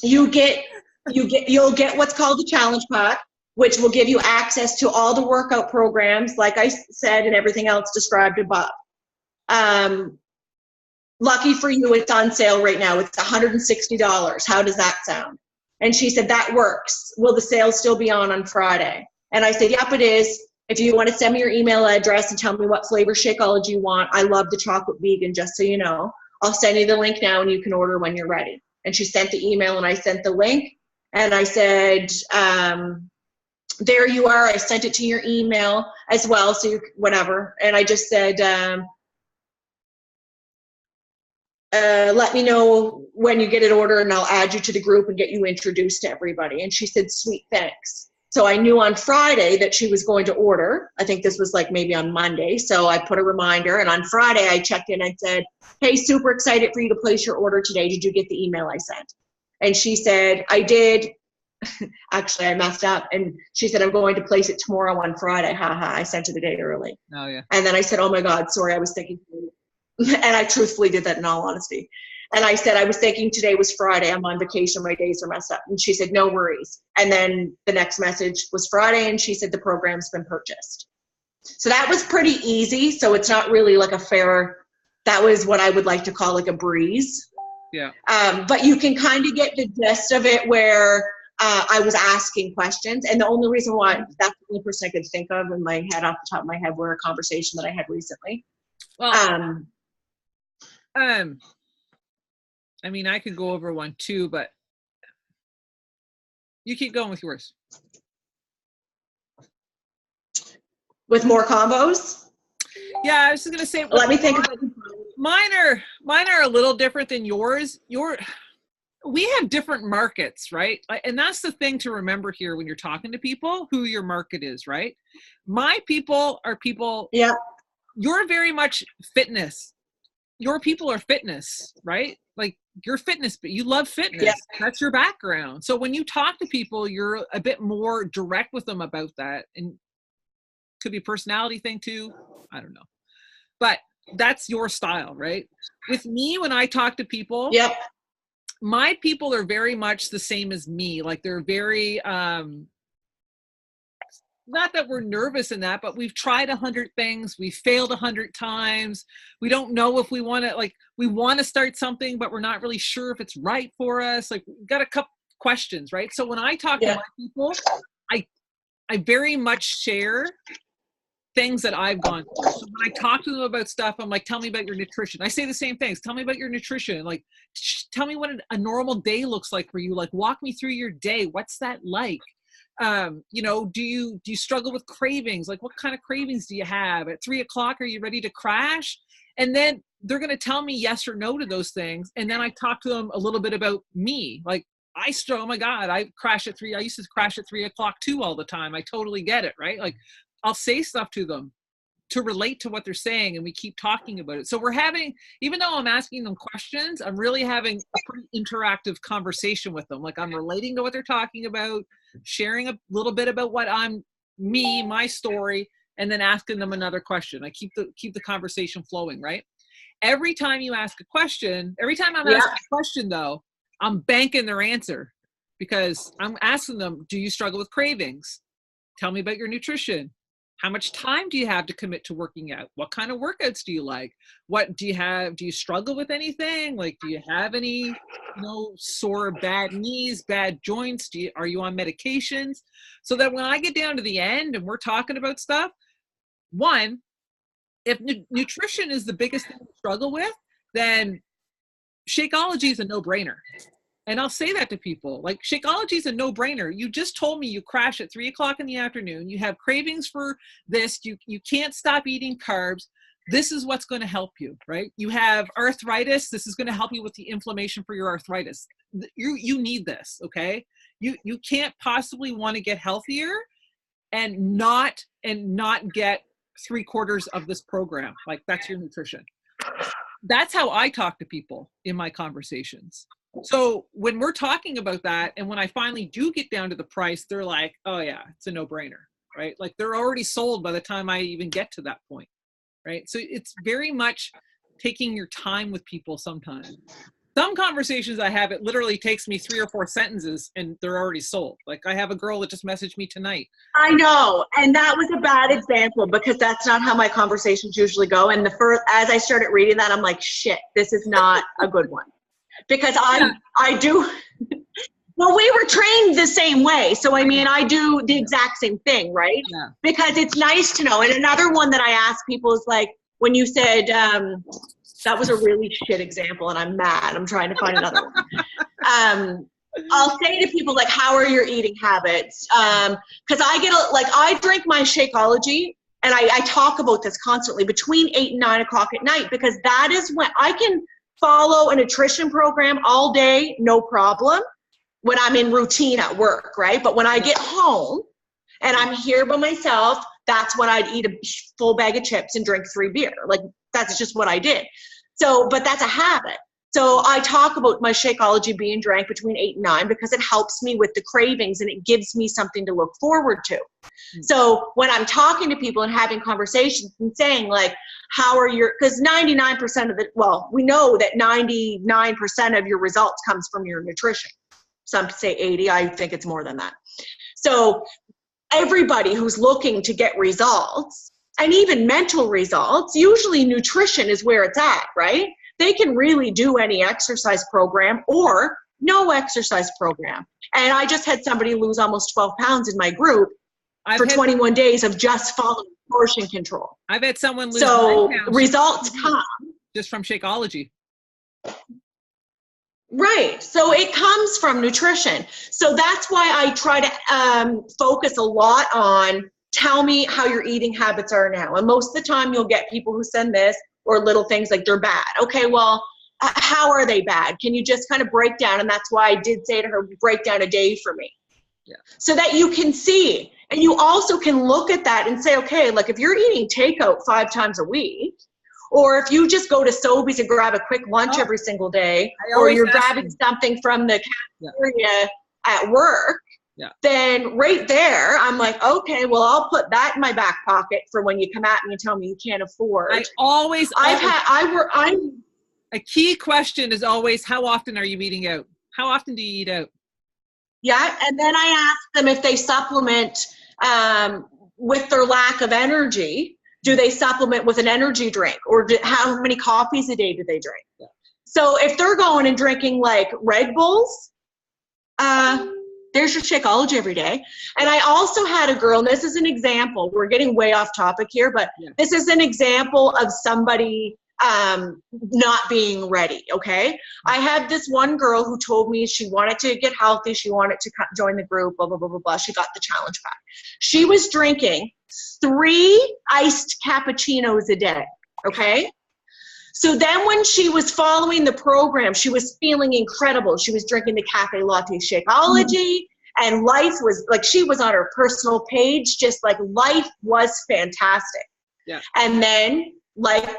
you'll get what's called the challenge pack, which will give you access to all the workout programs, like I said, and everything else described above. Lucky for you, it's on sale right now. It's $160. How does that sound? And she said, that works. Will the sale still be on Friday? And I said, yep, it is. If you want to send me your email address and tell me what flavor Shakeology you want, I love the chocolate vegan, just so you know. I'll send you the link now and you can order when you're ready. And she sent the email and I sent the link. And I said, there you are. I sent it to your email as well, so you whatever. And I just said, let me know when you get it ordered and I'll add you to the group and get you introduced to everybody. And she said, sweet, thanks. So I knew on Friday that she was going to order. I think this was like maybe on Monday. So I put a reminder, and on Friday I checked in and said, hey, super excited for you to place your order today. Did you get the email I sent? And she said, I did. Actually, I messed up. And she said, I'm going to place it tomorrow on Friday. Haha, I sent it a day early.
Oh, yeah.
And then I said, oh my God, sorry, I was thinking. And I truthfully did that in all honesty. And I said, I was thinking today was Friday. I'm on vacation. My days are messed up. And she said, no worries. And then the next message was Friday. And she said, the program's been purchased. So that was pretty easy. So it's not really like a fair, that was what I would like to call like a breeze.
Yeah.
But you can kind of get the gist of it where I was asking questions. And the only reason why, that's the only person I could think of in my head, off the top of my head, were a conversation that I had recently.
Well, I mean, I could go over one too, but you keep going with yours.
With more combos?
Yeah, I was just gonna say.
Let me think.
Mine are a little different than yours. We have different markets, right? And that's the thing to remember here when you're talking to people, who your market is, right? My people are people.
Yeah.
You're very much fitness. Your people are fitness, right? Like you're fitness, but you love fitness.
Yeah.
That's your background. So when you talk to people, you're a bit more direct with them about that. And could be a personality thing too. I don't know. But that's your style, right? With me, when I talk to people,
yep,
my people are very much the same as me. Like they're very, not that we're nervous in that, but we've tried 100 things. We failed 100 times. We don't know if we want to, like, we want to start something, but we're not really sure if it's right for us. Like, we've got a couple questions, right? So when I talk to my people, I very much share things that I've gone through. So when I talk to them about stuff, I'm like, tell me about your nutrition. I say the same things. Tell me about your nutrition. Like, tell me what a normal day looks like for you. Like, walk me through your day. What's that like? You know, do you struggle with cravings? Like, what kind of cravings do you have? At 3 o'clock, are you ready to crash? And then they're going to tell me yes or no to those things. And then I talk to them a little bit about me. Like, oh my God, I crash at 3. I used to crash at 3 o'clock too all the time. I totally get it, right? Like, I'll say stuff to them to relate to what they're saying, and we keep talking about it. So we're having, even though I'm asking them questions, I'm really having a pretty interactive conversation with them. Like, I'm relating to what they're talking about, sharing a little bit about what my story, and then asking them another question. I keep the conversation flowing, right? Every time you ask a question, every time I'm asking a question though, I'm banking their answer, because I'm asking them, do you struggle with cravings? Tell me about your nutrition. How much time do you have to commit to working out? What kind of workouts do you like? What do you have? Do you struggle with anything? Like, do you have any, sore bad knees, bad joints? Are you on medications? So that when I get down to the end and we're talking about stuff, one, if nutrition is the biggest thing to struggle with, then Shakeology is a no-brainer. And I'll say that to people, like, Shakeology is a no-brainer. You just told me you crash at 3 o'clock in the afternoon. You have cravings for this. You can't stop eating carbs. this is what's going to help you, right? You have arthritis. This is going to help you with the inflammation for your arthritis. You need this, okay? You can't possibly want to get healthier and not get 3/4 of this program. Like, that's your nutrition. That's how I talk to people in my conversations. So when we're talking about that, and when I finally do get down to the price, they're like, oh yeah, it's a no-brainer, right? Like, they're already sold by the time I even get to that point, right? So it's very much taking your time with people sometimes. Some conversations I have, it literally takes me 3 or 4 sentences and they're already sold. Like, I have a girl that just messaged me tonight.
I know, and that was a bad example because that's not how my conversations usually go. And as I started reading that, I'm like, shit, this is not a good one. Because I do, well, we were trained the same way. So, I mean, I do the exact same thing, right?
Yeah.
Because it's nice to know. And another one that I ask people is like, when you said, that was a really shit example and I'm mad. I'm trying to find another one. I'll say to people, like, how are your eating habits? Because I drink my Shakeology, and I talk about this constantly between 8 and 9 o'clock at night, because that is when I can follow a nutrition program all day, no problem, when I'm in routine at work, right? But when I get home and I'm here by myself, that's when I'd eat a full bag of chips and drink 3 beer. Like, that's just what I did. So, but that's a habit. So I talk about my Shakeology being drank between 8 and 9 because it helps me with the cravings and it gives me something to look forward to. So when I'm talking to people and having conversations and saying, like, how are your, because 99% of it, well, we know that 99% of your results comes from your nutrition. Some say 80, I think it's more than that. So everybody who's looking to get results, and even mental results, usually nutrition is where it's at, right? They can really do any exercise program or no exercise program. And I just had somebody lose almost 12 pounds in my group for 21 days of just following portion control.
I've had someone lose
9
pounds
results come
just from Shakeology.
Right. So it comes from nutrition. So that's why I try to focus a lot on, tell me how your eating habits are now. And most of the time you'll get people who send this or little things like they're bad. Okay, well, how are they bad? Can you just kind of break down? And that's why I did say to her, break down a day for me. Yeah. So that you can see. And you also can look at that and say, okay, like if you're eating takeout 5 times a week, or if you just go to Sobeys and grab a quick lunch every single day, or you're grabbing something from the cafeteria at work, then right there, I'm like, okay, well, I'll put that in my back pocket for when you come at me and tell me you can't afford.
A key question is always, how often are you eating out? How often do you eat out?
Yeah, and then I ask them if they supplement with their lack of energy. Do they supplement with an energy drink? Or how many coffees a day do they drink? Yeah. So if they're going and drinking like Red Bulls, there's your Shakeology every day. And I also had a girl, and this is an example, we're getting way off topic here, but this is an example of somebody not being ready, okay? I had this one girl who told me she wanted to get healthy, she wanted to join the group, blah, blah, blah, blah, blah. She got the challenge pack. She was drinking 3 iced cappuccinos a day, okay? So then when she was following the program, she was feeling incredible. She was drinking the Cafe Latte Shakeology, and life was, like, she was on her personal page, just like life was fantastic. Yeah. And then, like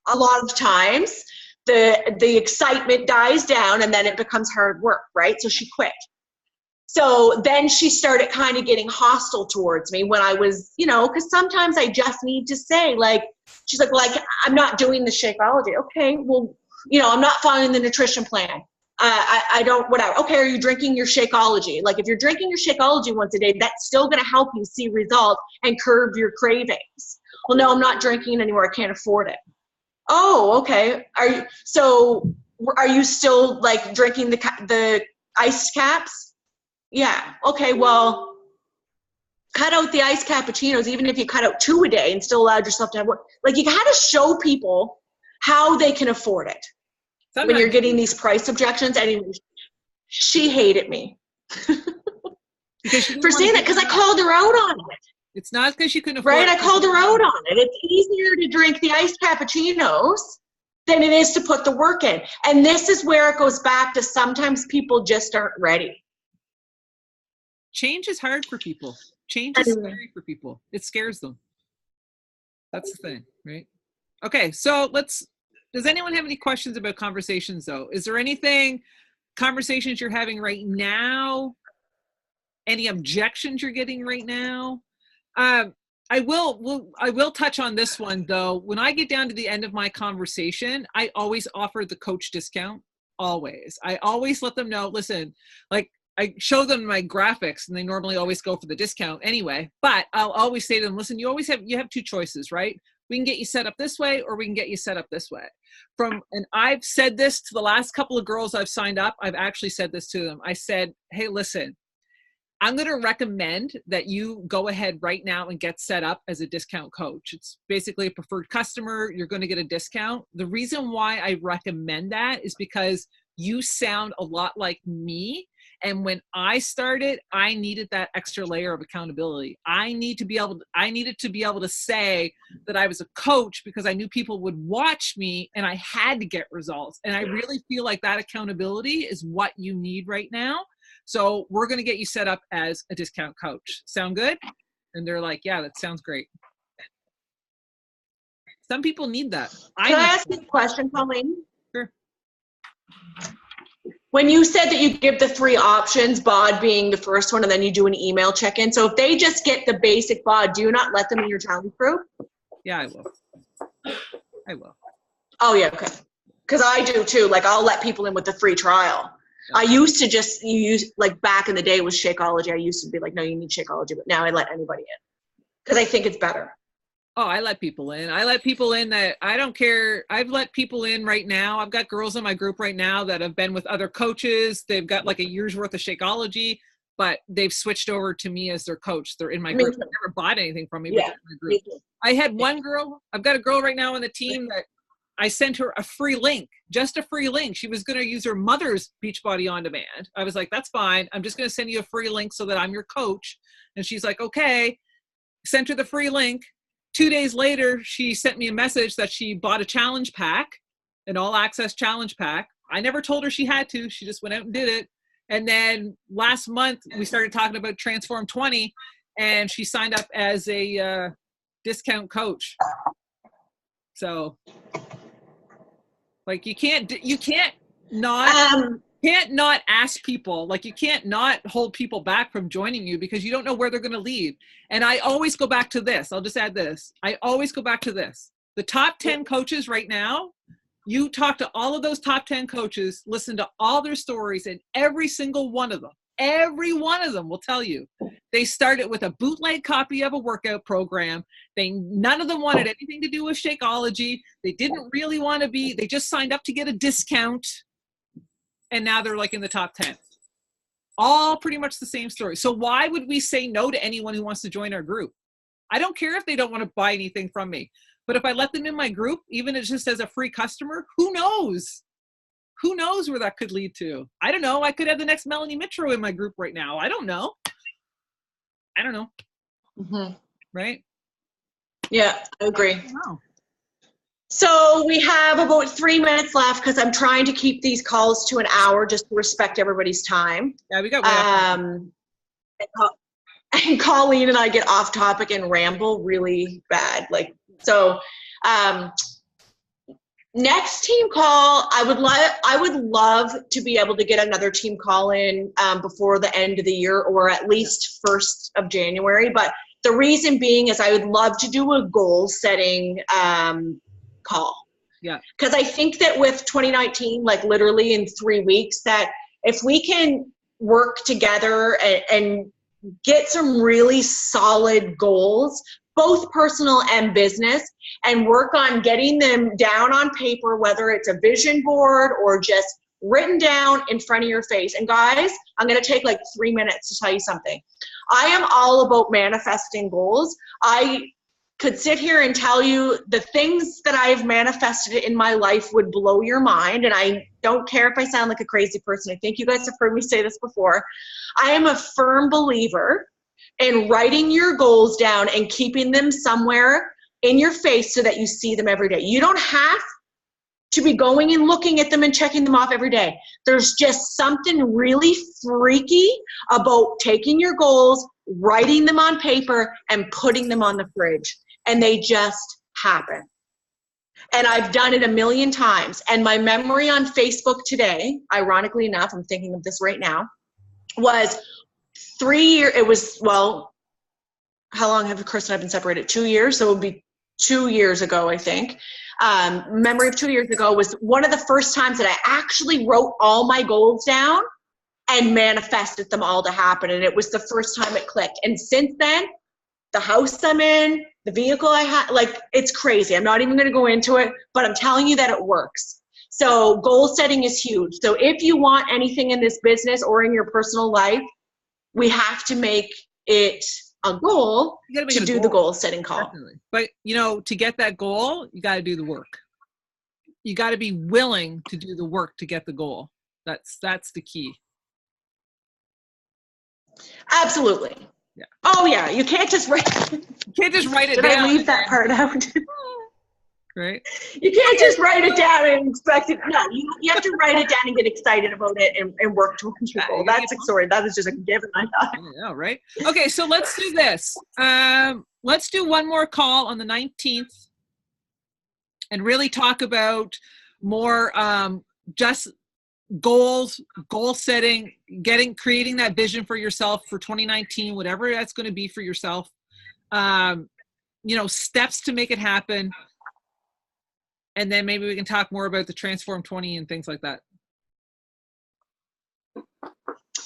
a lot of times, the excitement dies down and then it becomes hard work, right? So she quit. So then she started kind of getting hostile towards me when I was, you know, because sometimes I just need to say, like, she's like, I'm not doing the Shakeology. Okay, well, you know, I'm not following the nutrition plan. I don't, whatever. Okay, are you drinking your Shakeology? Like, if you're drinking your Shakeology once a day, that's still going to help you see results and curb your cravings. Well, no, I'm not drinking it anymore. I can't afford it. Oh, okay. Are you still like drinking the iced caps? Yeah. Okay. Well, cut out the iced cappuccinos, even if you cut out 2 a day and still allowed yourself to have work. Like, you got to show people how they can afford it. Sometimes when you're getting these price objections. And she hated me for saying that, because I called her out on it.
It's not because you can afford
Right? I
it.
called her out on it. It's easier to drink the iced cappuccinos than it is to put the work in. And this is where it goes back to sometimes people just aren't ready.
Change is hard for people. Change is scary for people. It scares them. That's the thing, right? Okay, so does anyone have any questions about conversations though? Is there anything, conversations you're having right now? Any objections you're getting right now? I will touch on this one though. When I get down to the end of my conversation, I always offer the coach discount. Always. I always let them know, listen, like I show them my graphics and they normally always go for the discount anyway, but I'll always say to them, listen, you have two choices, right? We can get you set up this way or we can get you set up this way. And I've said this to the last couple of girls I've signed up. I've actually said this to them. I said, hey, listen, I'm going to recommend that you go ahead right now and get set up as a discount coach. It's basically a preferred customer. You're going to get a discount. The reason why I recommend that is because you sound a lot like me. And when I started, I needed that extra layer of accountability. I needed to be able to say that I was a coach because I knew people would watch me and I had to get results. And I really feel like that accountability is what you need right now. So we're going to get you set up as a discount coach. Sound good? And they're like, yeah, that sounds great. Some people need that.
Can I ask you a question, Colleen?
Sure.
When you said that you give the 3 options, BOD being the first one, and then you do an email check-in. So if they just get the basic BOD, do you not let them in your challenge group?
Yeah, I will. I will.
Oh, yeah, okay. Because I do too. Like, I'll let people in with the free trial. I used to like back in the day with Shakeology, I used to be like, no, you need Shakeology, but now I let anybody in because I think it's better.
Oh, I let people in. I let people in that I don't care. I've let people in right now. I've got girls in my group right now that have been with other coaches. They've got like a year's worth of Shakeology, but they've switched over to me as their coach. They're in my group. They never bought anything from me, but they're in my group. I had one girl, I've got a girl right now on the team that I sent her a free link, just a free link. She was going to use her mother's Beachbody On Demand. I was like, that's fine. I'm just going to send you a free link so that I'm your coach. And she's like, okay. Sent her the free link. 2 days later, she sent me a message that she bought a challenge pack, an all access challenge pack. I never told her she had to. She just went out and did it. And then last month we started talking about Transform 20 and she signed up as a discount coach. So like you can't not ask people, like you can't not hold people back from joining you because you don't know where they're going to lead. And I always go back to this. I'll just add this. I always go back to this. The top 10 coaches right now, you talk to all of those top 10 coaches, listen to all their stories, and every single one of them will tell you they started with a bootleg copy of a workout program. None of them wanted anything to do with Shakeology. They didn't really want to be, they just signed up to get a discount. And now they're like in the top 10. All pretty much the same story. So why would we say no to anyone who wants to join our group? I don't care if they don't want to buy anything from me. But if I let them in my group, even if it's just as a free customer, who knows? Who knows where that could lead to? I don't know. I could have the next Melanie Mitro in my group right now. I don't know.
Mm-hmm.
Right?
Yeah, I agree.
I don't know.
So we have about 3 minutes left because I'm trying to keep these calls to an hour just to respect everybody's time.
Yeah, we got
and Colleen and I get off topic and ramble really bad. Next team call, I would love to be able to get another team call in before the end of the year or at least 1st of January. But the reason being is I would love to do a goal setting call.
Yeah.
Because I think that with 2019, like literally in 3 weeks, that if we can work together and get some really solid goals, both personal and business, and work on getting them down on paper, whether it's a vision board or just written down in front of your face. And guys, I'm going to take like 3 minutes to tell you something. I am all about manifesting goals. I could sit here and tell you the things that I've manifested in my life would blow your mind. And I don't care if I sound like a crazy person. I think you guys have heard me say this before. I am a firm believer in writing your goals down and keeping them somewhere in your face so that you see them every day. You don't have to be going and looking at them and checking them off every day. There's just something really freaky about taking your goals, writing them on paper, and putting them on the fridge. And they just happen. And I've done it a million times. And my memory on Facebook today, ironically enough, I'm thinking of this right now, was 3 years. It was, well, how long have Chris and I been separated? 2 years. So it would be 2 years ago, I think. Memory of 2 years ago was one of the first times that I actually wrote all my goals down and manifested them all to happen. And it was the first time it clicked. And since then, the house I'm in, the vehicle I have, like, it's crazy. I'm not even going to go into it, but I'm telling you that it works. So goal setting is huge. So if you want anything in this business or in your personal life, we have to make it a goal to do the goal setting call.
Definitely. But, you know, to get that goal, you got to do the work. You got to be willing to do the work to get the goal. That's the key.
Absolutely.
Yeah.
Oh yeah, you can't just write.
You can't just write it
Did
down.
I leave that part out?
Right.
You can't just write it down and expect it. No, you have to write it down and get excited about it and work towards your goal. That's sorry, that is just a given. I thought.
Yeah, right. Okay, so let's do this. Let's do one more call on the 19th and really talk about more just goals, goal setting, creating that vision for yourself for 2019, whatever that's going to be for yourself. You know, steps to make it happen. And then maybe we can talk more about the Transform 20 and things like that.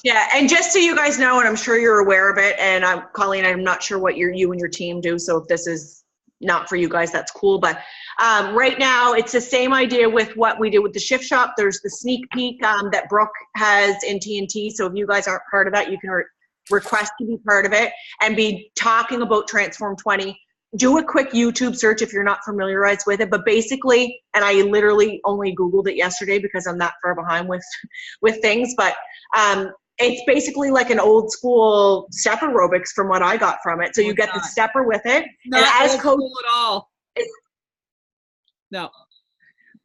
Yeah, and just so you guys know, and I'm sure you're aware of it, and Colleen, I'm not sure what you and your team do, so if this is not for you guys, that's cool. But right now, it's the same idea with what we did with the Shift Shop. There's the sneak peek that Brooke has in TNT, so if you guys aren't part of that, you can request to be part of it and be talking about Transform 20. Do a quick YouTube search if you're not familiarized with it, but basically, and I literally only Googled it yesterday because I'm that far behind with things, but it's basically like an old school step aerobics from what I got from it. So you get the stepper with it.
Not
and as
old
coach,
school at all. No.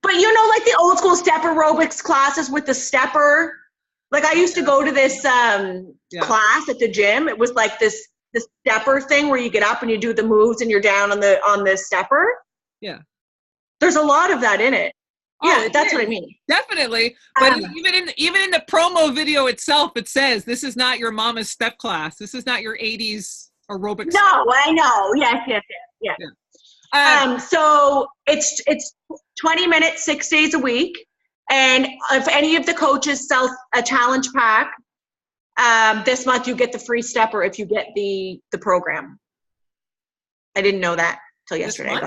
But you know, like the old school step aerobics classes with the stepper. Like I used to go to this class at the gym. It was like this stepper thing where you get up and you do the moves and you're down on the stepper.
Yeah.
There's a lot of that in it. Yeah, that's what I mean.
Definitely. But even in the promo video itself, it says, this is not your mama's step class. This is not your 80s aerobics.
No, I know. Yes. So it's 20 minutes, 6 days a week. And if any of the coaches sell a challenge pack, this month you get the free stepper if you get the program. I didn't know that till yesterday.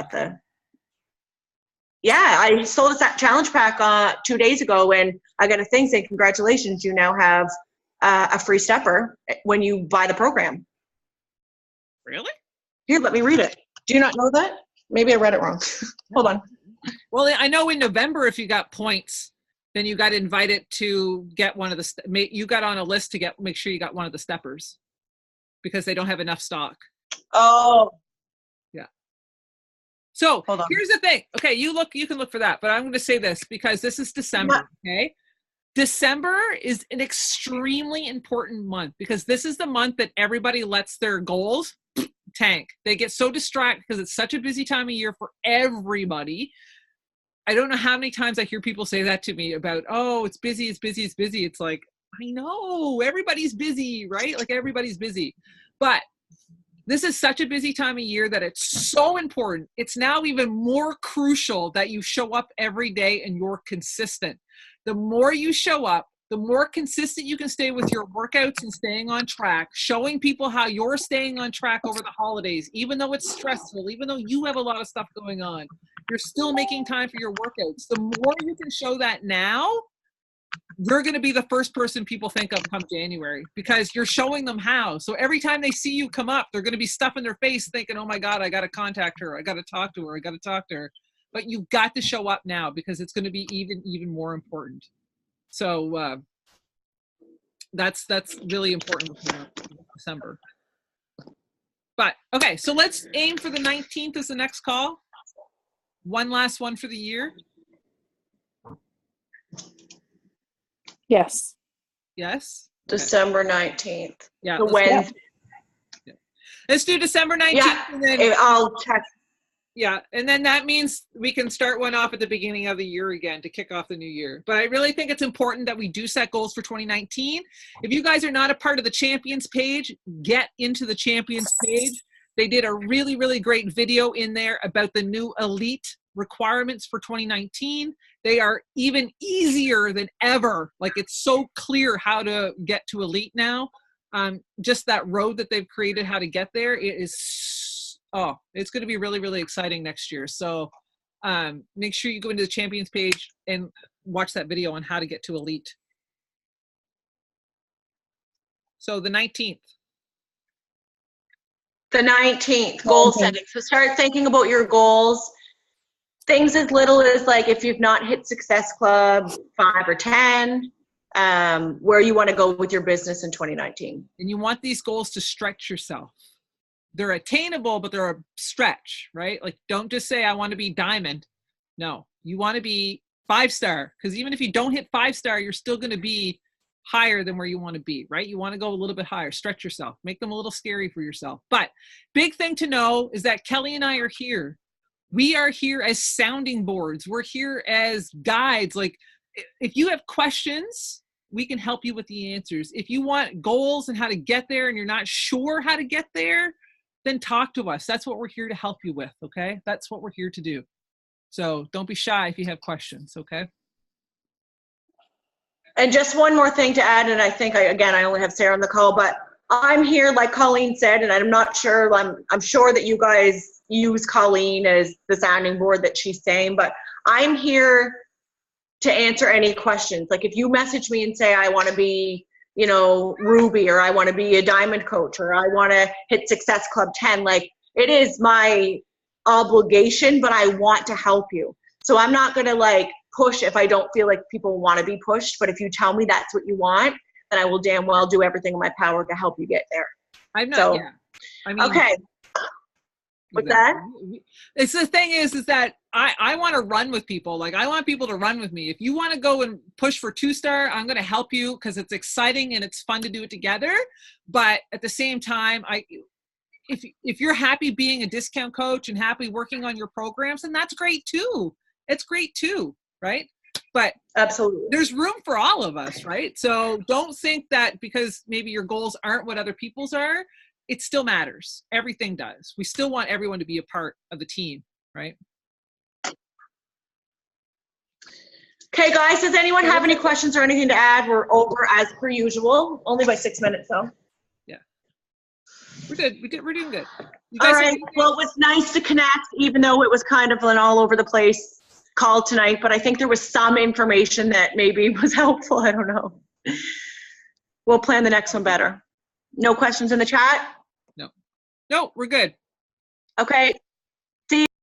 I sold a challenge pack 2 days ago, and I got a thing saying, congratulations, you now have a free stepper when you buy the program.
Really?
Here, let me read it. Do you not know that? Maybe I read it wrong. Hold on.
Well, I know in November, if you got points, then you got invited to get one of you got on a list to make sure you got one of the steppers because they don't have enough stock.
Oh.
Yeah. So here's the thing. Okay, you can look for that, but I'm going to say this because this is December. Okay. December is an extremely important month because this is the month that everybody lets their goals tank. They get so distracted because it's such a busy time of year for everybody. I don't know how many times I hear people say that to me about, oh, it's busy. It's like, I know everybody's busy, right? Like everybody's busy, but this is such a busy time of year that it's so important. It's now even more crucial that you show up every day and you're consistent. The more you show up, the more consistent you can stay with your workouts and staying on track, showing people how you're staying on track over the holidays, even though it's stressful, even though you have a lot of stuff going on, you're still making time for your workouts. The more you can show that now, you're going to be the first person people think of come January because you're showing them how. So every time they see you come up, they're going to be stuffing their face thinking, oh my God, I got to contact her. I got to talk to her. But you've got to show up now because it's going to be even more important. So that's really important in December. But okay, so let's aim for the 19th as the next call. One last one for the year.
Yes.
Yes.
December 19th.
Yeah.
The Wednesday.
Let's do December 19th.
Yeah,
and then,
I'll check.
yeah, and then that means we can start one off at the beginning of the year again to kick off the new year. But I really think it's important that we do set goals for 2019. If you guys are not a part of the Champions page, get into the Champions page. They did a really, really great video in there about the new elite requirements for 2019. They are even easier than ever. Like, it's so clear how to get to elite now. Just that road that they've created, how to get there, it is, it's going to be really, really exciting next year. So make sure you go into the Champions page and watch that video on how to get to elite. So the 19th.
The 19th, goal setting. So start thinking about your goals. Things as little as, like, if you've not hit Success Club 5 or 10, where you want to go with your business in 2019.
And you want these goals to stretch yourself. They're attainable, but they're a stretch, right? Like, don't just say, I want to be diamond. No, you want to be 5-star, because even if you don't hit 5-star, you're still going to be higher than where you want to be, right? You want to go a little bit higher, stretch yourself, make them a little scary for yourself. But big thing to know is that Kelly and I are here. We are here as sounding boards. We're here as guides. Like, if you have questions, we can help you with the answers. If you want goals and how to get there and you're not sure how to get there, then talk to us. That's what we're here to help you with, okay? That's what we're here to do. So don't be shy if you have questions, okay?
And just one more thing to add, and I think, I only have Sarah on the call, but I'm here, like Colleen said, and I'm not sure, I'm sure that you guys use Colleen as the sounding board that she's saying, but I'm here to answer any questions. Like, if you message me and say, I want to be, Ruby, or I want to be a diamond coach, or I want to hit Success Club 10, like, it is my obligation, but I want to help you. So I'm not going to, like, push if I don't feel like people want to be pushed. But if you tell me that's what you want, then I will damn well do everything in my power to help you get there.
I'm not,
so,
yeah. I mean,
okay. What's that?
It's the thing is that I want to run with people. Like, I want people to run with me. If you want to go and push for 2-star, I'm going to help you because it's exciting and it's fun to do it together. But at the same time, if you're happy being a discount coach and happy working on your programs, then that's great too. It's great too, right? But
absolutely,
there's room for all of us, right? So don't think that because maybe your goals aren't what other people's are, it still matters. Everything does. We still want everyone to be a part of the team, right?
Okay, guys, does anyone have any questions or anything to add? We're over as per usual, only by 6 minutes though.
Yeah, we're good. We're doing good.
All right. Well, it was nice to connect, even though it was kind of an all over the place call tonight, but I think there was some information that maybe was helpful. I don't know. We'll plan the next one better. No questions in the chat?
No, we're good.
Okay.